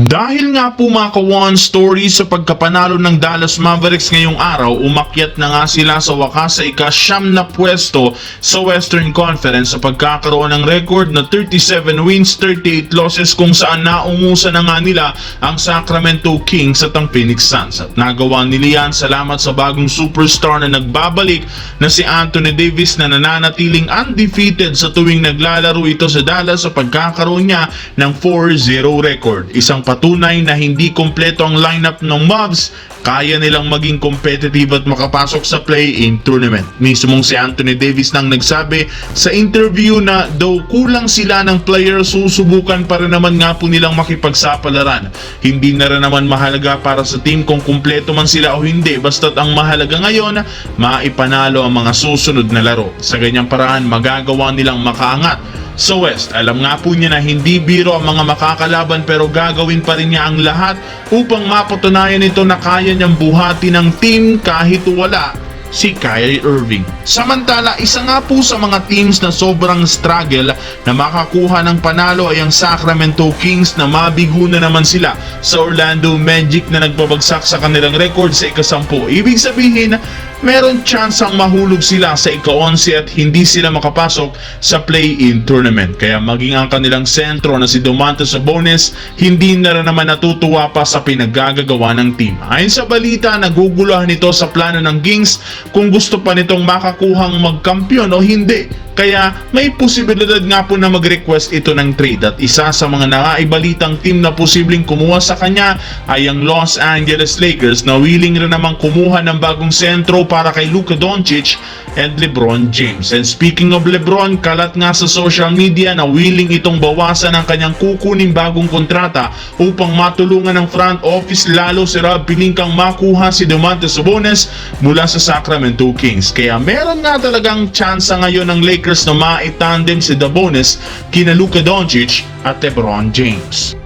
Dahil nga po mga ka-one story sa pagkapanalo ng Dallas Mavericks ngayong araw, umakyat na nga sila sa wakas sa ika-9 na pwesto sa Western Conference sa pagkakaroon ng record na 37 wins, 38 losses kung saan naungusan na nga nila ang Sacramento Kings at ang Phoenix Suns. At nagawa nila yan salamat sa bagong superstar na nagbabalik na si Anthony Davis na nananatiling undefeated sa tuwing naglalaro ito sa Dallas sa pagkakaroon niya ng 4-0 record. Isang patunay na hindi kompleto ang lineup ng Mavs, kaya nilang maging competitive at makapasok sa play-in tournament. Mismong si Anthony Davis nang nagsabi sa interview na daw kulang sila ng player, susubukan pa rin naman nga po nilang makipagsapalaran. Hindi na rin naman mahalaga para sa team kung kumpleto man sila o hindi, basta't ang mahalaga ngayon, maipanalo ang mga susunod na laro. Sa ganyang paraan, magagawa nilang makaangat sa West. Alam nga po niya na hindi biro ang mga makakalaban, pero gagawin pa rin niya ang lahat upang mapatunayan ito na kaya niyang buhati ng team kahit wala si Kyrie Irving. Samantala, isa nga po sa mga teams na sobrang struggle na makakuha ng panalo ay ang Sacramento Kings, na mabigo na naman sila sa Orlando Magic na nagbabagsak sa kanilang record sa ika-10. Ibig sabihin, meron chance ang mahulog sila sa ika-11 at hindi sila makapasok sa play-in tournament. Kaya maging ang kanilang sentro na si Domantas Sabonis hindi na rin naman natutuwa pa sa pinaggagawa ng team. Ayon sa balita, naguguluhan ito sa plano ng Kings kung gusto pa nitong makakuhang magkampiyon o hindi. Kaya may posibilidad nga po na mag-request ito ng trade, at isa sa mga nakaibalitang team na posibleng kumuha sa kanya ay ang Los Angeles Lakers, na willing rin namang kumuha ng bagong sentro para kay Luka Doncic and LeBron James. And speaking of LeBron, kalat nga sa social media na willing itong bawasan ang kanyang kukuning bagong kontrata upang matulungan ng front office, lalo si Rob Pelinka makuha si Domantas Sabonis mula sa Sacramento Kings. Kaya meron nga talagang chance ngayon ng Lakers na maitandem si Sabonis kina Luka Doncic at LeBron James.